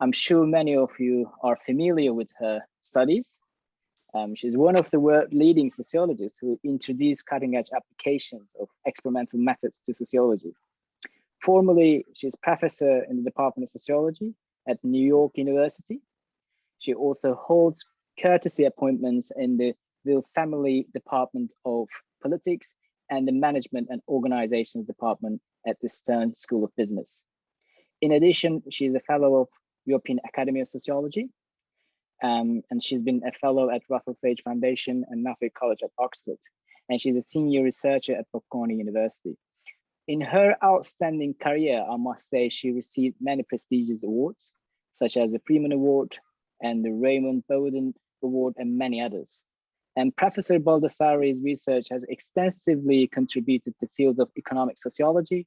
I'm sure many of you are familiar with her studies. She's one of the world-leading sociologists who introduced cutting-edge applications of experimental methods to sociology. Formerly, she's professor in the Department of Sociology at New York University. She also holds courtesy appointments in the Will Family Department of Politics and the Management and Organizations Department at the Stern School of Business. In addition, she's a fellow of European Academy of Sociology, and she's been a fellow at Russell Sage Foundation and Nuffield College at Oxford, and she's a senior researcher at Bocconi University. In her outstanding career, I must say she received many prestigious awards, such as the Freeman Award and the Raymond Bowden Award and many others. And Professor Baldassarri's research has extensively contributed to fields of economic sociology,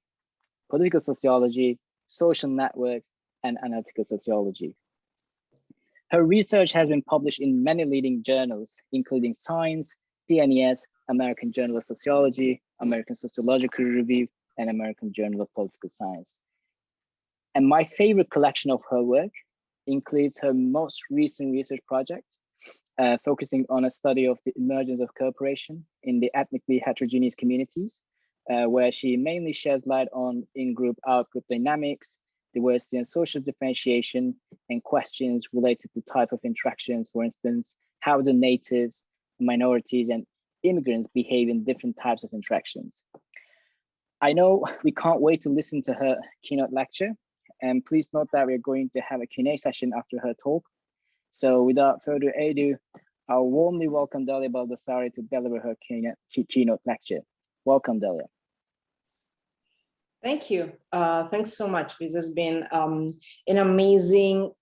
political sociology, social networks, and analytical sociology. Her research has been published in many leading journals, including Science, PNAS, American Journal of Sociology, American Sociological Review, and American Journal of Political Science. And my favorite collection of her work includes her most recent research project, focusing on a study of the emergence of cooperation in the ethnically heterogeneous communities, where she mainly sheds light on in-group, out-group dynamics, diversity and social differentiation, and questions related to type of interactions, for instance, how the natives, minorities, and immigrants behave in different types of interactions. I know we can't wait to listen to her keynote lecture, and please note that we're going to have a Q&A session after her talk. So without further ado, I'll warmly welcome Delia Baldassarri to deliver her keynote lecture. Welcome, Delia. Thank you. Thanks so much. This has been an amazing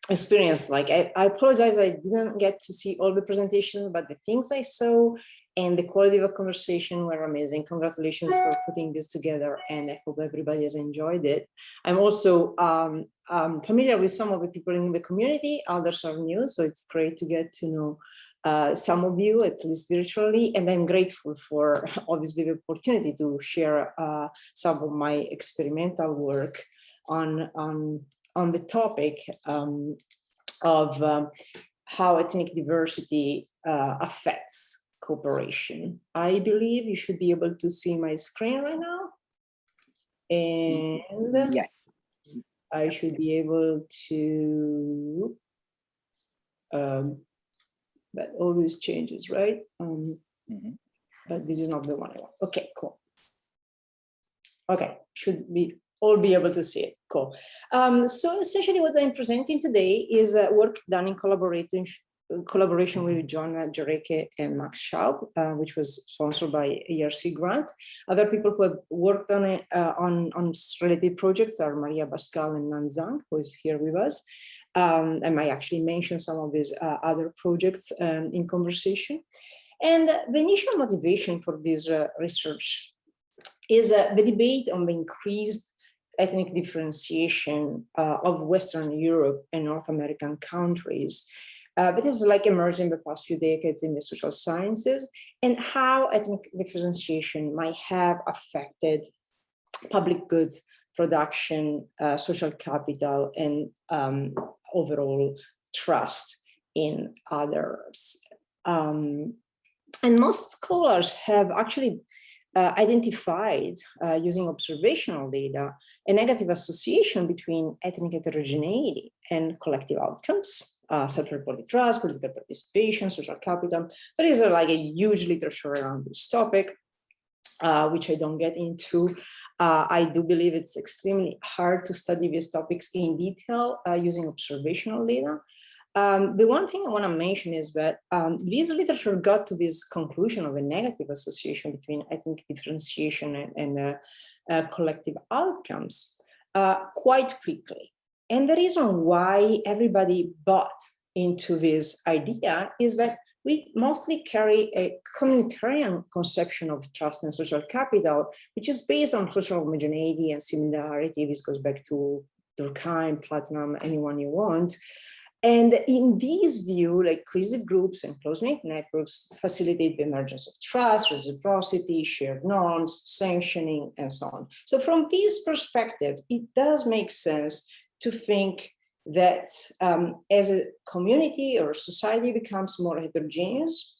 experience. Like I apologize, I didn't get to see all the presentations, but the things I saw and the quality of a conversation were amazing. Congratulations for putting this together, and I hope everybody has enjoyed it. I'm also familiar with some of the people in the community, others are new, so it's great to get to know some of you, at least virtually, and I'm grateful for obviously the opportunity to share some of my experimental work on the topic of how ethnic diversity affects cooperation. I believe you should be able to see my screen right now. And yes, I should be able to, that always changes, right? But this is not the one I want. Okay, cool. Okay, should be all be able to see it. Cool. So essentially what I'm presenting today is work done in collaboration with John Jareke and Max Schaub, which was sponsored by ERC grant. Other people who have worked on it, on related projects are Maria Bascal and Nan Zhang, who is here with us. I might actually mention some of these other projects in conversation. And the initial motivation for this research is the debate on the increased ethnic differentiation of Western Europe and North American countries. That is like emerging in the past few decades in the social sciences, and how ethnic differentiation might have affected public goods production, social capital, and overall trust in others. And most scholars have actually identified, using observational data, a negative association between ethnic heterogeneity and collective outcomes. Self-reported trust, political participation, social capital. There is like a huge literature around this topic, which I don't get into. I do believe it's extremely hard to study these topics in detail using observational data. The one thing I want to mention is that this literature got to this conclusion of a negative association between ethnic differentiation and collective outcomes quite quickly. And the reason why everybody bought into this idea is that we mostly carry a communitarian conception of trust and social capital, which is based on social homogeneity and similarity. This goes back to Durkheim, Platinum, anyone you want. And in this view, like cohesive groups and close-knit networks facilitate the emergence of trust, reciprocity, shared norms, sanctioning, and so on. So from this perspective, it does make sense to think that as a community or society becomes more heterogeneous,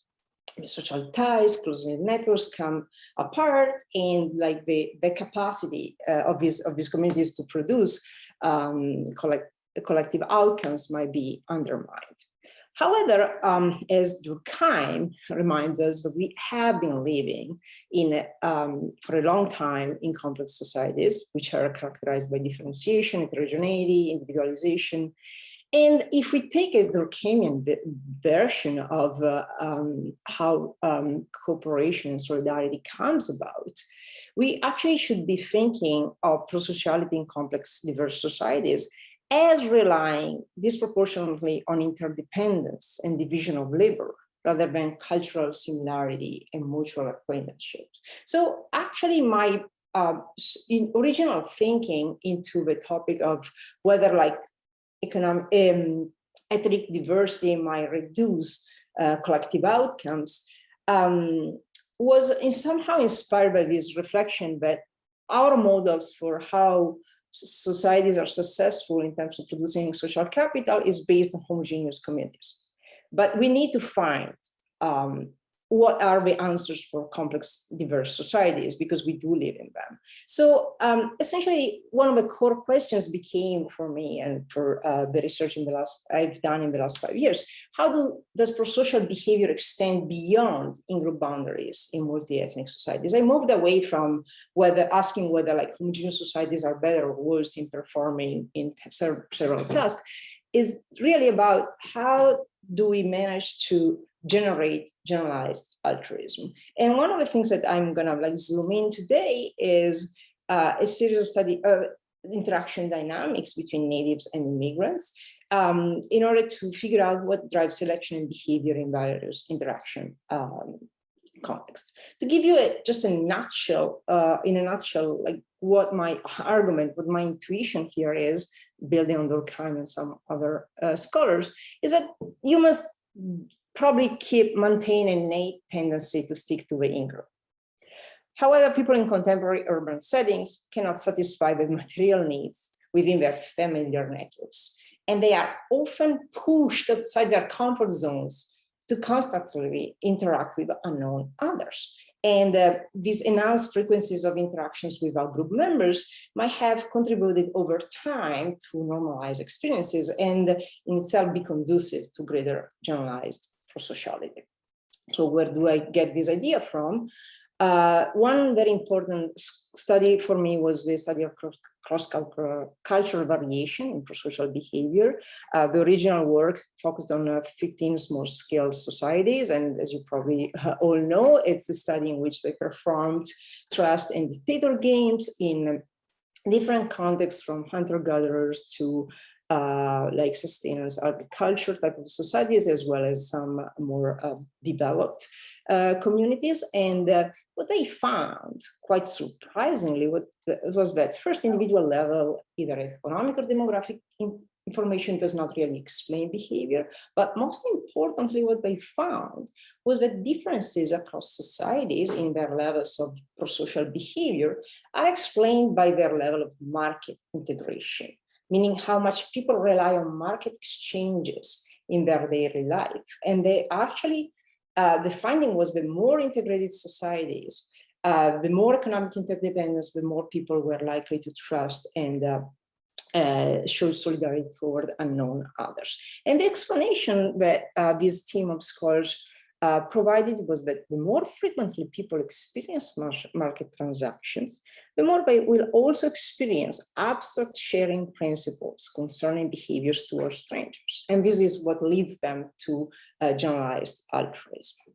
the social ties, close-knit networks come apart, and like the capacity of these communities to produce collective outcomes might be undermined. However, as Durkheim reminds us, that we have been living in for a long time in complex societies, which are characterized by differentiation, heterogeneity, individualization. And if we take a Durkheimian version of how cooperation and solidarity comes about, we actually should be thinking of prosociality in complex, diverse societies as relying disproportionately on interdependence and division of labor, rather than cultural similarity and mutual acquaintanceship. So actually my original thinking into the topic of whether like ethnic diversity might reduce collective outcomes was somehow inspired by this reflection that our models for how societies are successful in terms of producing social capital is based on homogeneous communities. But we need to find what are the answers for complex, diverse societies, because we do live in them. So essentially, one of the core questions became for me and for the research I've done in the last 5 years, how does prosocial behavior extend beyond in-group boundaries in multi-ethnic societies? I moved away from asking whether like homogeneous societies are better or worse in performing in several tasks, is really about how do we manage to generate generalized altruism. And one of the things that I'm gonna like zoom in today is a series of study of interaction dynamics between natives and immigrants in order to figure out what drives selection and behavior in various interaction contexts. To give you just a nutshell, in a nutshell, like what my argument, what my intuition here is, building on Durkheim and some other scholars, is that you must probably maintain an innate tendency to stick to the in-group. However, people in contemporary urban settings cannot satisfy the material needs within their familiar networks, and they are often pushed outside their comfort zones to constantly interact with unknown others. And these enhanced frequencies of interactions with our group members might have contributed over time to normalize experiences and in itself be conducive to greater generalized prosociality. So where do I get this idea from? One very important study for me was the study of cross-cultural variation in prosocial behavior. The original work focused on 15 small-scale societies, and as you probably all know, it's a study in which they performed trust and dictator games in different contexts, from hunter-gatherers to like sustenance agriculture type of societies, as well as some more developed communities. And what they found, quite surprisingly, was that first, individual level, either economic or demographic information does not really explain behavior, but most importantly, what they found was that differences across societies in their levels of prosocial behavior are explained by their level of market integration, meaning how much people rely on market exchanges in their daily life. And they actually, the finding was the more integrated societies, the more economic interdependence, the more people were likely to trust and show solidarity toward unknown others. And the explanation that this team of scholars provided was that the more frequently people experience market transactions, the more they will also experience abstract sharing principles concerning behaviors towards strangers. And this is what leads them to generalized altruism.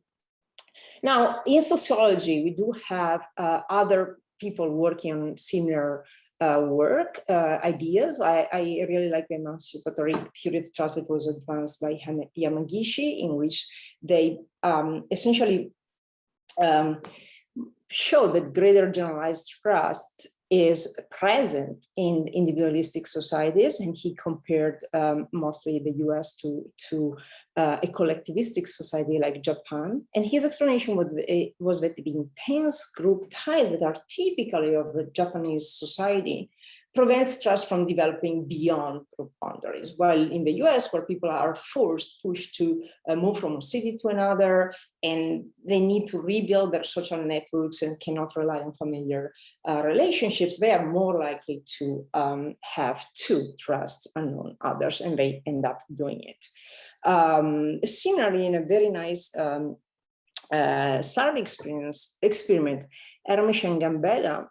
Now, in sociology, we do have other people working on similar ideas. I really like the emancipatory theory of trust that was advanced by Yamagishi, in which they essentially show that greater generalized trust is present in individualistic societies, and he compared mostly the US to a collectivistic society like Japan. And his explanation was that the intense group ties that are typically of the Japanese society prevents trust from developing beyond group boundaries. While in the US, where people are pushed to move from a city to another, and they need to rebuild their social networks and cannot rely on familiar relationships, they are more likely to have to trust unknown others, and they end up doing it. Similarly, in a very nice survey experiment, Hermish and Gambetta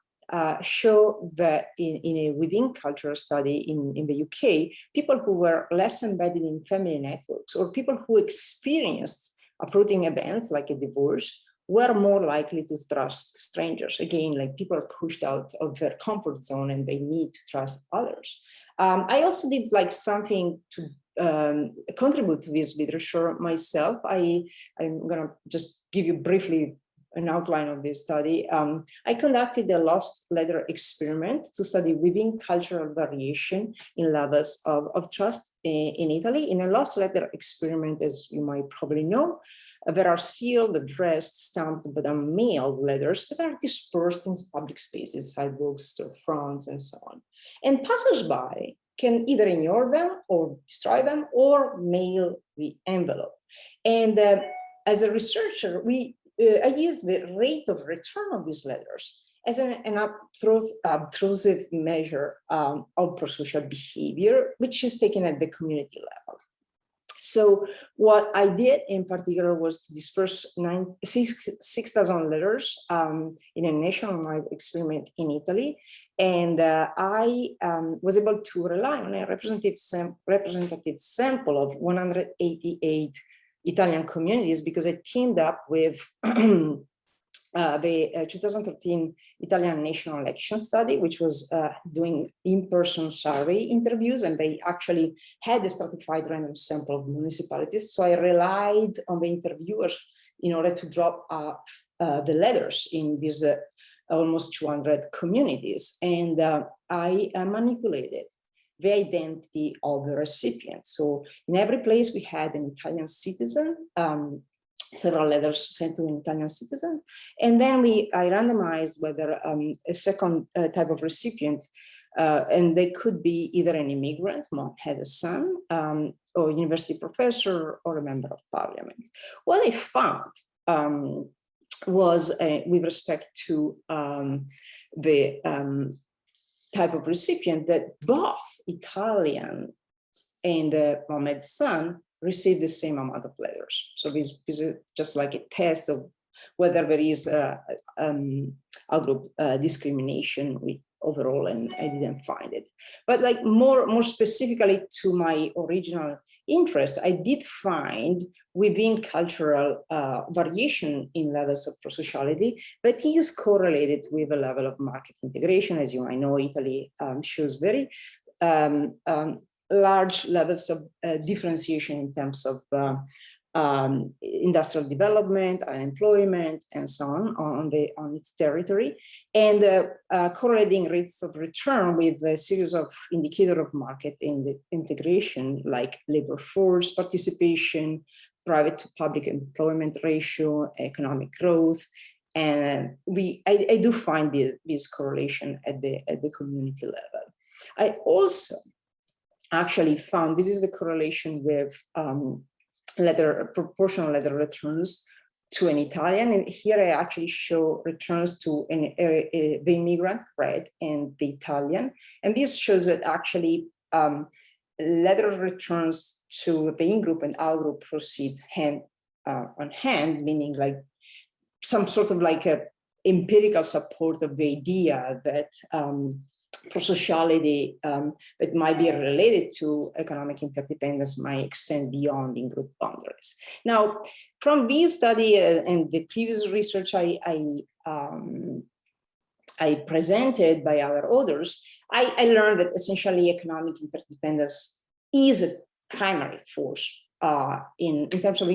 show that in a within cultural study in the UK, people who were less embedded in family networks, or people who experienced uprooting events like a divorce, were more likely to trust strangers. Again, like people are pushed out of their comfort zone and they need to trust others. I also did like something to contribute to this literature myself. I'm gonna just give you briefly an outline of this study. I conducted a lost letter experiment to study within cultural variation in levels of trust in Italy. In a lost letter experiment, as you might probably know, there are sealed, addressed, stamped, but unmailed letters that are dispersed in public spaces, sidewalks, storefronts, and so on. And passersby can either ignore them or destroy them or mail the envelope. And as a researcher, I used the rate of return of these letters as an obtrusive measure of prosocial behavior, which is taken at the community level. So what I did in particular was to disperse 6,000 letters in a nationwide experiment in Italy. And I was able to rely on a representative sample of 188 Italian communities, because I teamed up with the 2013 Italian National Election Study, which was doing in-person survey interviews, and they actually had a stratified random sample of municipalities. So I relied on the interviewers in order to drop the letters in these almost 200 communities. And I manipulated the identity of the recipient. So in every place we had an Italian citizen, several letters sent to an Italian citizen. And then I randomized whether a second type of recipient, and they could be either an immigrant, mom had a son, or university professor, or a member of parliament. What I found was with respect to the type of recipient, that both Italian and Mohammed's son received the same amount of letters. So this is just like a test of whether there is outgroup discrimination overall, and I didn't find it. But like more specifically to my original interest, I did find within cultural variation in levels of prosociality, but it is correlated with a level of market integration. As you might know, Italy shows very large levels of differentiation in terms of industrial development, unemployment, and so on its territory, and correlating rates of return with a series of indicators of market integration, like labor force participation, private to public employment ratio, economic growth. And I do find this correlation at the community level. I also actually found, this is the correlation with proportional letter returns to an Italian. And here I actually show returns to the immigrant, right, and the Italian. And this shows that actually letter returns to the in-group and out-group proceed hand on hand, meaning like some sort of like a empirical support of the idea that prosociality that might be related to economic interdependence might extend beyond in-group boundaries. Now, from this study and the previous research I presented by our authors, I learned that essentially economic interdependence is a primary force in terms of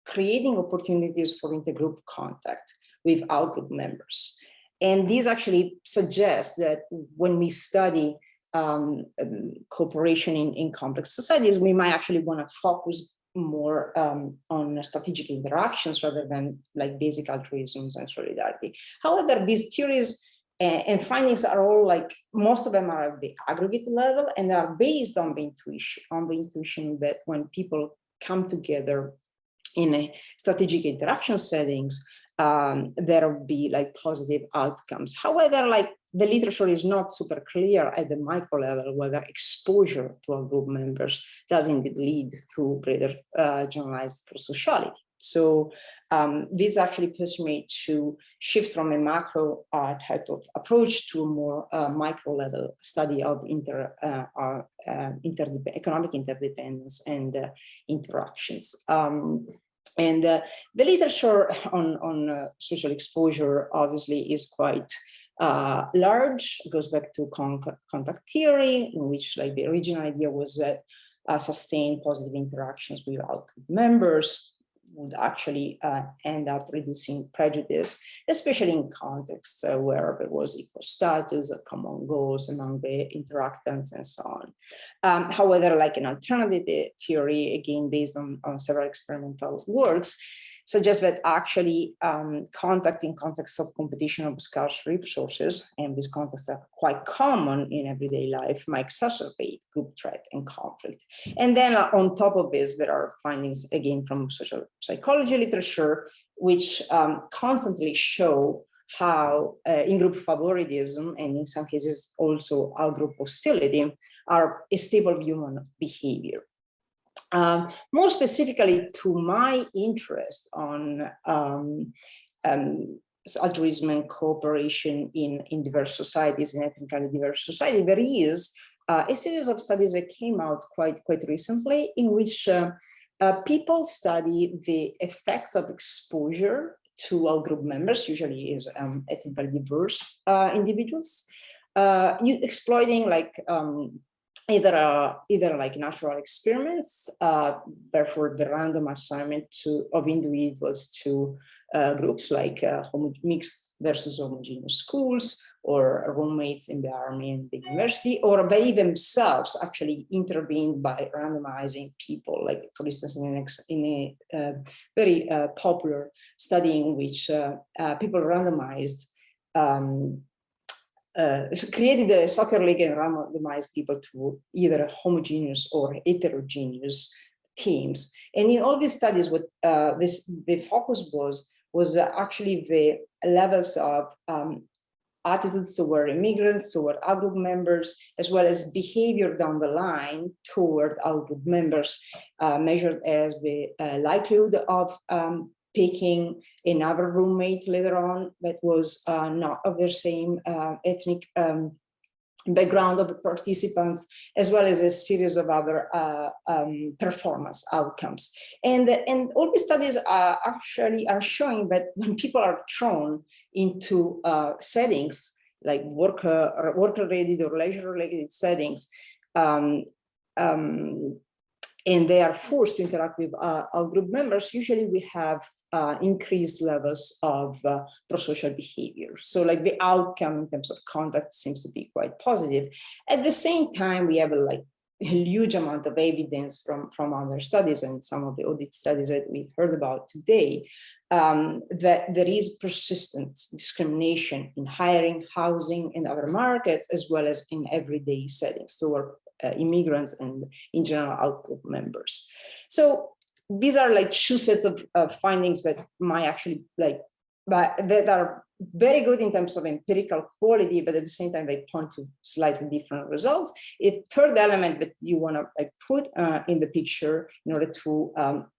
creating opportunities for intergroup contact with outgroup members. And this actually suggests that when we study cooperation in complex societies, we might actually want to focus more on strategic interactions rather than like basic altruisms and solidarity. However, these theories And findings are all like, most of them are at the aggregate level, and are based on the intuition that when people come together in a strategic interaction settings, there will be like positive outcomes. However, like the literature is not super clear at the micro level whether exposure to our group members does indeed lead to greater generalized prosociality. So this actually pushed me to shift from a macro type of approach to a more micro level study of economic interdependence and interactions. And the literature on social exposure obviously is quite large. It goes back to contact theory, in which like the original idea was that sustained positive interactions with outgroup members would actually end up reducing prejudice, especially in contexts where there was equal status, common goals among the interactants, and so on. However, like an alternative theory, again, based on several experimental works, suggests that actually contact in contexts of competition of scarce resources, and these contexts are quite common in everyday life, might exacerbate group threat and conflict. And then on top of this, there are findings, again, from social psychology literature, which constantly show how in-group favoritism, and in some cases also out-group hostility, are a staple human behavior. More specifically to my interest on altruism and cooperation in diverse societies, in ethnically diverse society, there is a series of studies that came out quite recently, in which people study the effects of exposure to our group members, usually is ethnically diverse individuals, exploiting like either like natural experiments, therefore the random assignment of individuals to groups like mixed versus homogeneous schools, or roommates in the army and the university, or they themselves actually intervened by randomizing people, like for instance in a very popular study in which people randomized created a soccer league and randomized people to either homogeneous or heterogeneous teams. And in all these studies, what the focus was actually the levels of attitudes toward immigrants, toward out-group members, as well as behavior down the line toward out-group members, measured as the likelihood of picking another roommate later on that was not of their same ethnic background of the participants, as well as a series of other performance outcomes. And all these studies actually are showing that when people are thrown into settings like work-related or leisure-related settings, and they are forced to interact with our group members, usually we have increased levels of prosocial behavior. So like the outcome in terms of conduct seems to be quite positive. At the same time, we have a huge amount of evidence from other studies and some of the audit studies that we've heard about today, that there is persistent discrimination in hiring, housing, and other markets, as well as in everyday settings toward immigrants and in general out-group members. So these are like two sets of findings that might actually that are very good in terms of empirical quality, but at the same time they point to slightly different results. A third element that you want to put in the picture in order to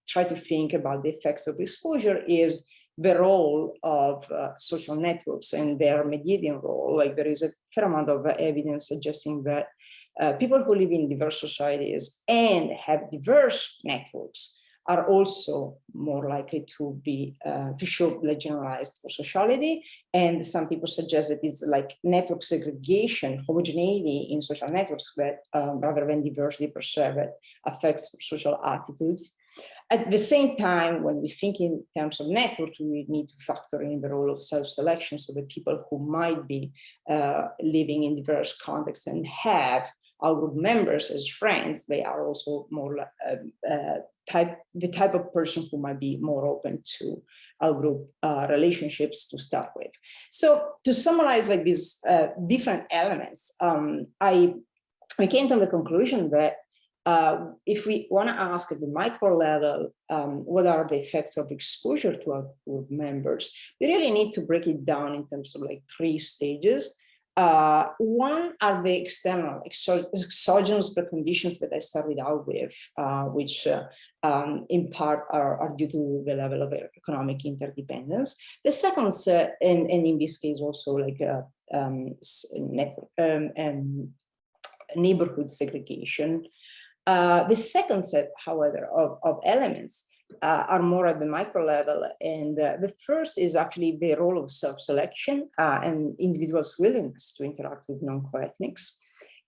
try to think about the effects of exposure is the role of social networks and their mediating role. Like there is a fair amount of evidence suggesting that people who live in diverse societies and have diverse networks are also more likely to be to show generalized prosociality. And some people suggest that it's like network segregation, homogeneity in social networks that rather than diversity per se that affects social attitudes. At the same time, when we think in terms of networks, we need to factor in the role of self-selection, so that people who might be living in diverse contexts and have outgroup members as friends, they are also more the type of person who might be more open to outgroup relationships to start with. So to summarize like these different elements, we came to the conclusion that if we want to ask at the micro level, what are the effects of exposure to outgroup members, we really need to break it down in terms of like 3 stages. One are the external exogenous preconditions that I started out with, which in part are due to the level of economic interdependence. The second, and in this case also like neighborhood segregation. The second set, however, of elements are more at the micro level. And the first is actually the role of self-selection and individuals' willingness to interact with non-coethnics,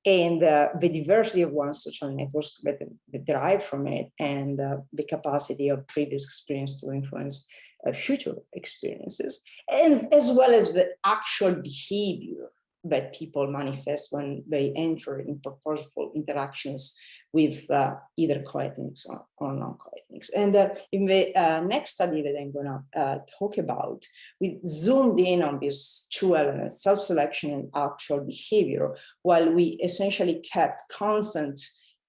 and the diversity of one's social networks that derive from it, and the capacity of previous experience to influence future experiences, and as well as the actual behavior that people manifest when they enter in purposeful interactions with either coethnics or non-coethnics. And in the next study that I'm going to talk about, we zoomed in on these 2 elements, self-selection and actual behavior, while we essentially kept constant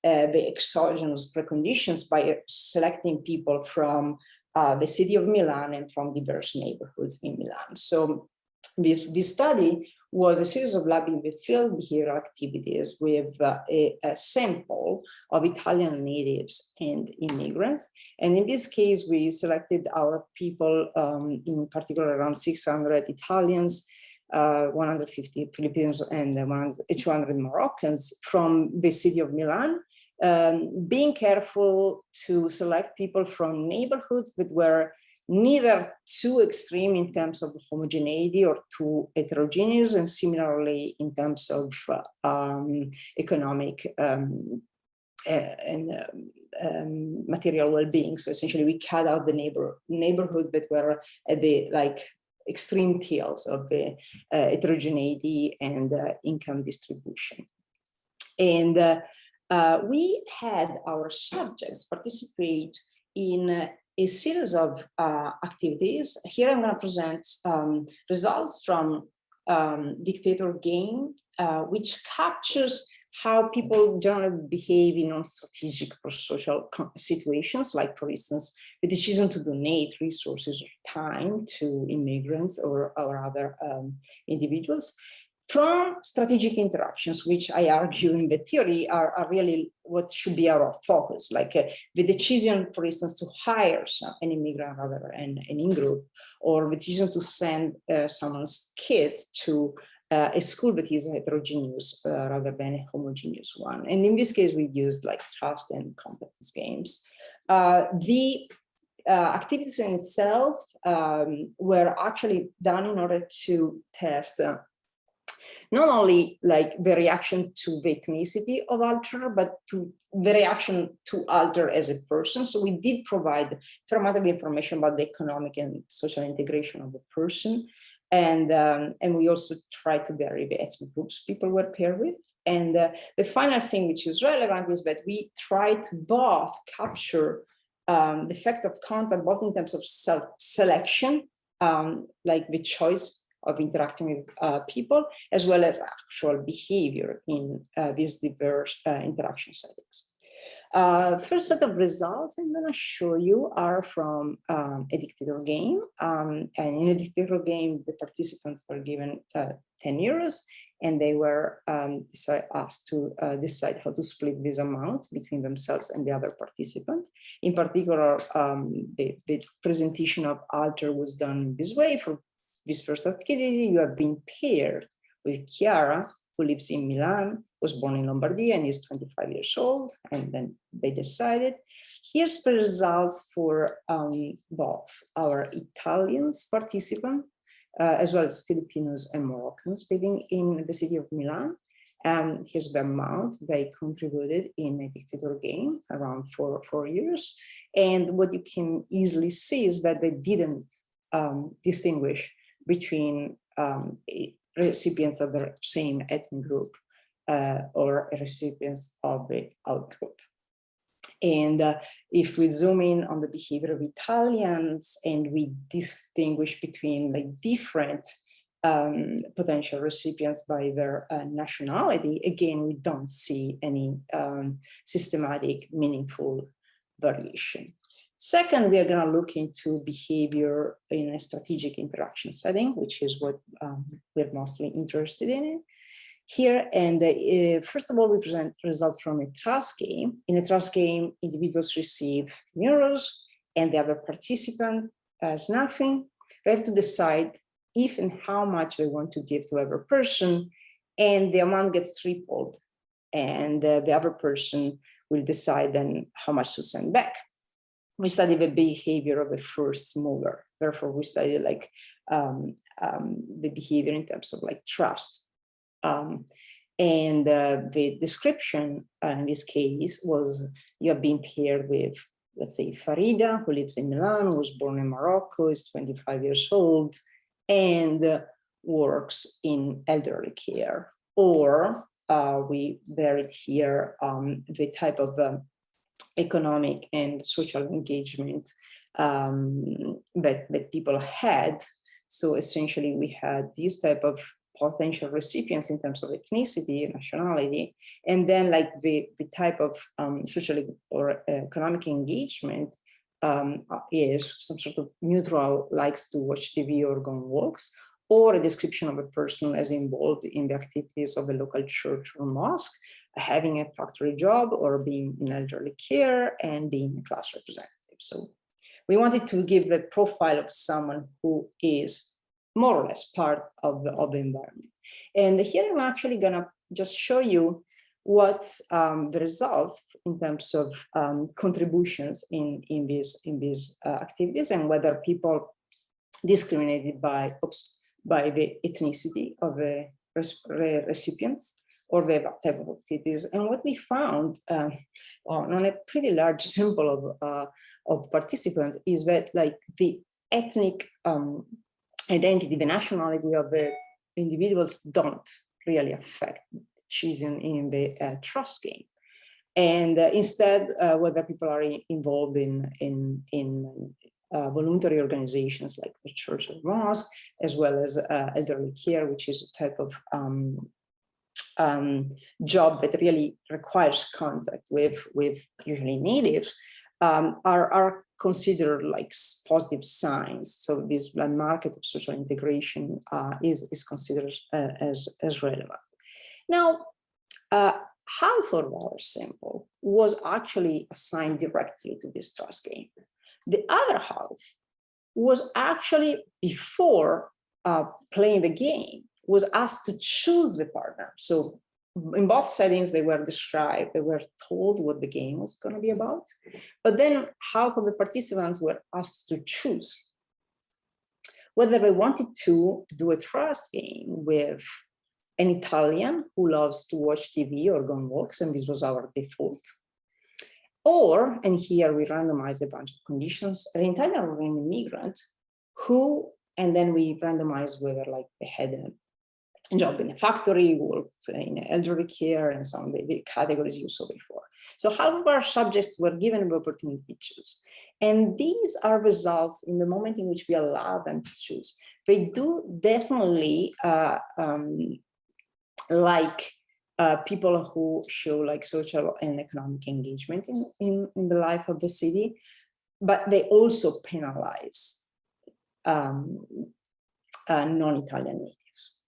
the exogenous preconditions by selecting people from the city of Milan and from diverse neighborhoods in Milan. So this study was a series of lab in the field behavioral activities with a sample of Italian natives and immigrants. And in this case, we selected our people, in particular around 600 Italians, 150 Filipinos, and 200 Moroccans from the city of Milan, being careful to select people from neighborhoods that were neither too extreme in terms of homogeneity or too heterogeneous, and similarly in terms of economic and material well-being. So essentially we cut out the neighborhoods that were at the extreme tails of the heterogeneity and income distribution. And we had our subjects participate in a series of activities. Here I'm going to present results from Dictator game, which captures how people generally behave in non-strategic prosocial situations, like, for instance, the decision to donate resources or time to immigrants or other individuals, from strategic interactions, which I argue in the theory are really what should be our focus, like the decision, for instance, to hire an immigrant rather than an in-group, or the decision to send someone's kids to a school that is heterogeneous rather than a homogeneous one. And in this case, we used like trust and competence games. The activities in itself were actually done in order to test not only like the reaction to the ethnicity of Alter, but to the reaction to Alter as a person. So we did provide a fair amount of information about the economic and social integration of the person. And we also tried to vary the ethnic groups people were paired with. And the final thing which is relevant is that we try to both capture the effect of content, both in terms of self-selection, like the choice of interacting with people, as well as actual behavior in these diverse interaction settings. First set of results I'm going to show you are from a dictator game. And in a dictator game, the participants were given 10 euros, and they were asked to decide how to split this amount between themselves and the other participant. In particular, the presentation of Alter was done this way. For this first activity, you have been paired with Chiara, who lives in Milan, was born in Lombardy and is 25 years old. And then they decided. Here's the results for both our Italians participant, as well as Filipinos and Moroccans living in the city of Milan. And here's the amount they contributed in a dictator game, around 4 years. And what you can easily see is that they didn't distinguish between recipients of the same ethnic group or recipients of the outgroup. And if we zoom in on the behavior of Italians and we distinguish between like different potential recipients by their nationality, again, we don't see any systematic, meaningful variation. Second, we are going to look into behavior in a strategic interaction setting, which is what we're mostly interested in here. And first of all, we present results from a trust game. In a trust game, individuals receive €10 and the other participant has nothing. They have to decide if and how much they want to give to every person, and the amount gets tripled, and the other person will decide then how much to send back. We study the behavior of the first mover. Therefore, we study like the behavior in terms of like trust. And the description in this case was, you have been paired with, let's say, Farida, who lives in Milan, was born in Morocco, is 25 years old, and works in elderly care. Or we varied here the type of economic and social engagement that people had. So essentially, we had these type of potential recipients in terms of ethnicity and nationality, and then like the type of social or economic engagement is some sort of neutral, likes to watch TV or go on walks, or a description of a person as involved in the activities of a local church or mosque, having a factory job, or being in elderly care and being a class representative. So we wanted to give a profile of someone who is more or less part of the environment. And here I'm actually gonna just show you what's the results in terms of contributions in these activities, and whether people discriminated by the ethnicity of the recipients or the type of activities. And what we found on a pretty large sample of participants is that like the ethnic identity, the nationality of the individuals don't really affect choosing in the trust game. And instead, whether people are involved in voluntary organizations like the church or mosque, as well as elderly care, which is a type of job that really requires contact with usually natives, are considered like positive signs. So this market of social integration is considered as relevant. Now, half of our sample was actually assigned directly to this trust game. The other half was actually, before playing the game, was asked to choose the partner. So in both settings, they were described, they were told what the game was going to be about. But then half of the participants were asked to choose whether they wanted to do a trust game with an Italian who loves to watch TV or go on walks, and this was our default. Or, and here we randomized a bunch of conditions, an Italian or an immigrant who, and then we randomized whether like they had a job in a factory, worked in elderly care, and some of the categories you saw before. So half of our subjects were given the opportunity to choose. And these are results in the moment in which we allow them to choose. They do definitely like people who show like social and economic engagement in the life of the city, but they also penalize non-Italian natives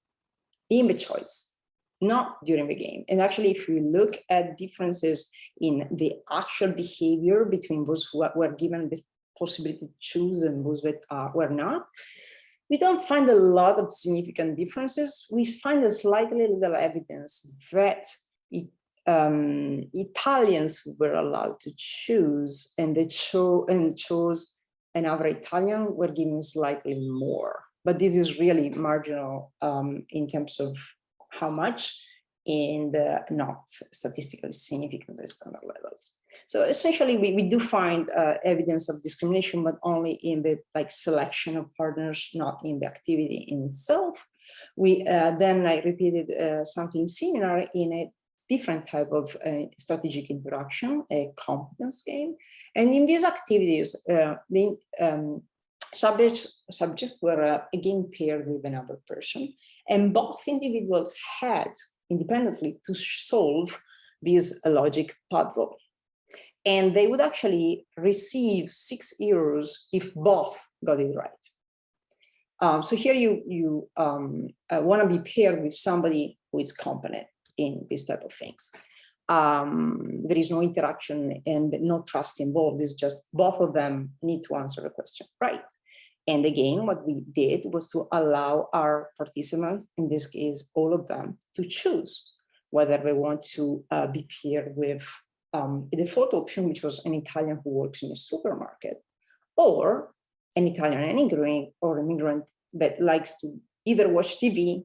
in the choice, not during the game. And actually, if we look at differences in the actual behavior between those who were given the possibility to choose and those that were not, we don't find a lot of significant differences. We find a slightly little evidence that Italians who were allowed to choose and they chose another Italian were given slightly more. But this is really marginal in terms of how much, and not statistically significant at standard levels. So essentially, we do find evidence of discrimination, but only in the like selection of partners, not in the activity in itself. Then I repeated something similar in a different type of strategic interaction, a competence game. And in these activities, the subjects were again paired with another person, and both individuals had independently to solve this logic puzzle. And they would actually receive 6 euros if both got it right. So here you want to be paired with somebody who is competent in this type of things. There is no interaction and no trust involved. It's just both of them need to answer the question right. And again, what we did was to allow our participants, in this case, all of them, to choose whether they want to be paired with a default option, which was an Italian who works in a supermarket, or an Italian immigrant that likes to either watch TV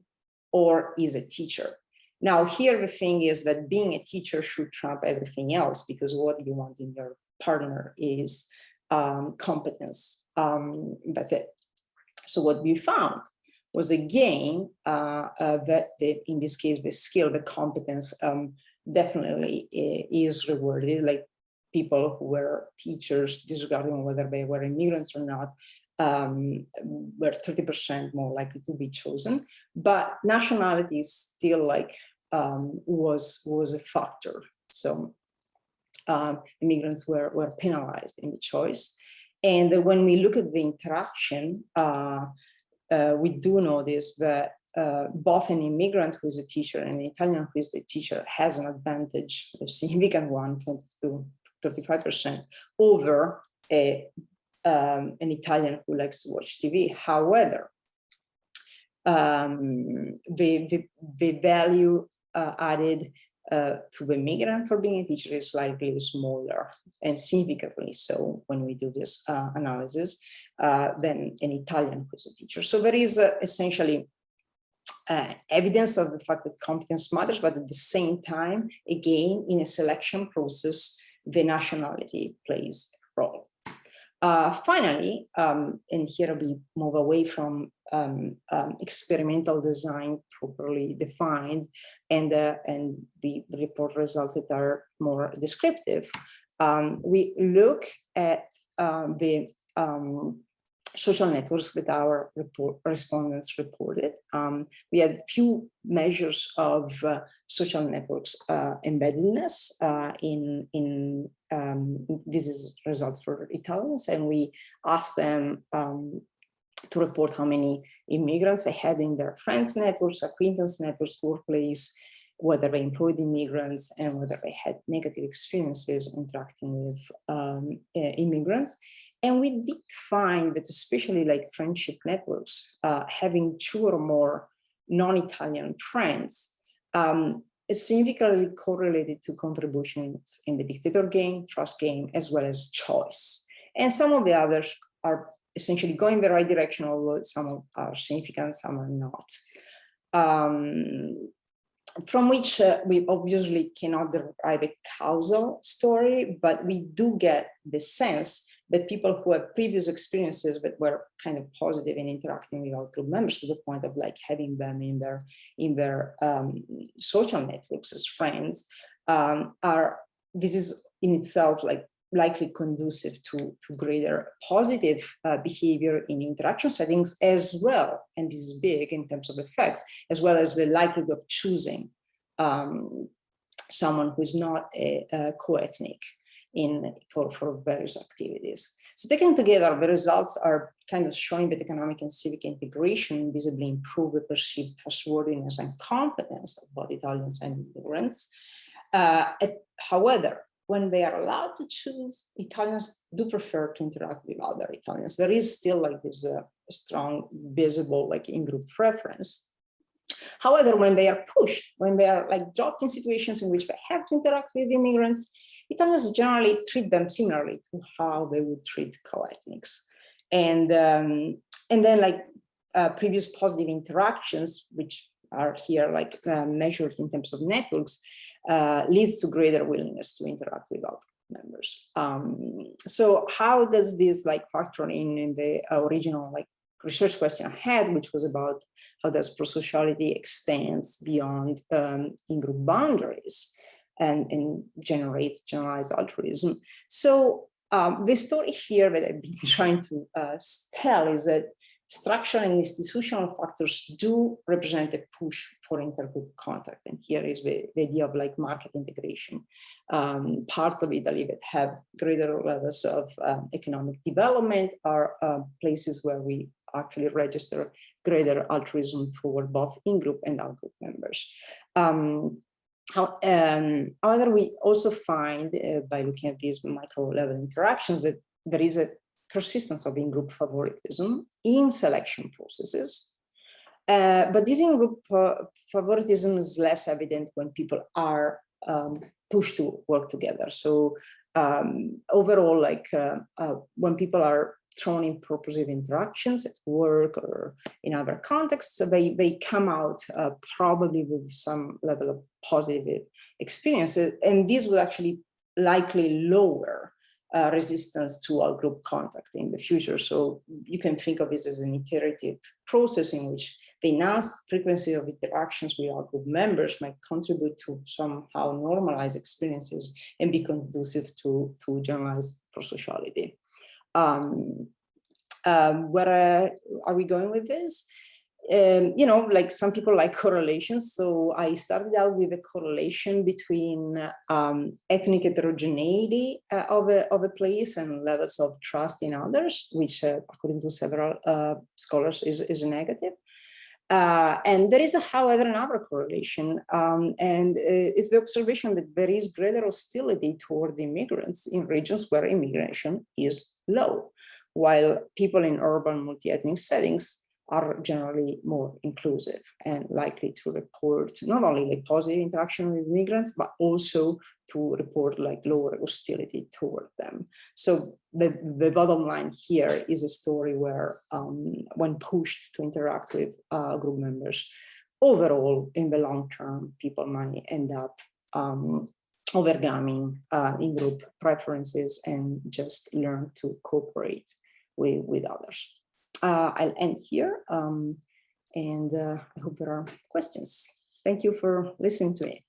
or is a teacher. Now, here the thing is that being a teacher should trump everything else, because what you want in your partner is competence. That's it. So what we found was, again, that in this case, the skill, the competence definitely is rewarded. Like people who were teachers, disregarding whether they were immigrants or not, were 30% more likely to be chosen. But nationality still like was a factor. So immigrants were penalized in the choice. And when we look at the interaction, we do notice that both an immigrant who is a teacher and an Italian who is the teacher has an advantage, a significant one, 20 to 35%, over an Italian who likes to watch TV. However, the value added to the migrant for being a teacher is slightly smaller, and significantly so when we do this analysis, than an Italian who's a teacher. So there is essentially evidence of the fact that competence matters, but at the same time, again, in a selection process, the nationality plays a role. Finally, and here we move away from experimental design properly defined and the report results that are more descriptive. We look at the social networks that our respondents reported. We had few measures of social networks embeddedness this is results for Italians, and we asked them to report how many immigrants they had in their friends networks, acquaintance networks, workplace, whether they employed immigrants, and whether they had negative experiences interacting with immigrants. And we did find that, especially like friendship networks, having 2 or more non-Italian friends is significantly correlated to contributions in the dictator game, trust game, as well as choice. And some of the others are essentially going the right direction, although some are significant, some are not. From which we obviously cannot derive a causal story, but we do get the sense that people who have previous experiences but were kind of positive in interacting with our group members, to the point of like having them in their social networks as friends, this is in itself like likely conducive to greater positive behavior in interaction settings as well, and this is big in terms of effects, as well as the likelihood of choosing someone who is not a co-ethnic for various activities. So taken together, the results are kind of showing that economic and civic integration visibly improve the perceived trustworthiness and competence of both Italians and immigrants. However, when they are allowed to choose, Italians do prefer to interact with other Italians. There is still like this strong, visible like in-group preference. However, when they are pushed, when they are like dropped in situations in which they have to interact with immigrants, Italians generally treat them similarly to how they would treat co-ethnics. And then like previous positive interactions, which are here like measured in terms of networks, leads to greater willingness to interact with other members. So how does this like factor in the original like research question I had, which was about how does prosociality extends beyond in-group boundaries and generates generalized altruism. So the story here that I've been trying to tell is that structural and institutional factors do represent a push for intergroup contact. And here is the idea of like market integration. Parts of Italy that have greater levels of economic development are places where we actually register greater altruism toward both in-group and out-group members. However, we also find by looking at these micro-level interactions that there is a persistence of in-group favoritism in selection processes. But this in-group favoritism is less evident when people are pushed to work together. So overall, like when people are thrown in purposive interactions at work or in other contexts, so they come out probably with some level of positive experiences. And this will actually likely lower resistance to out-group contact in the future. So you can think of this as an iterative process in which the enhanced frequency of interactions with out-group members might contribute to somehow normalize experiences and be conducive to generalized prosociality. Where are we going with this? You know, like some people like correlations. So I started out with a correlation between ethnic heterogeneity of a place and levels of trust in others, which according to several scholars is a negative. And there is, however, another correlation, and it's the observation that there is greater hostility toward immigrants in regions where immigration is low, while people in urban multi-ethnic settings are generally more inclusive and likely to report not only like positive interaction with immigrants, but also to report like lower hostility toward them. So the bottom line here is a story where when pushed to interact with group members, overall in the long term, people might end up overcoming in-group preferences and just learn to cooperate with others. I'll end here, and I hope there are questions. Thank you for listening to me.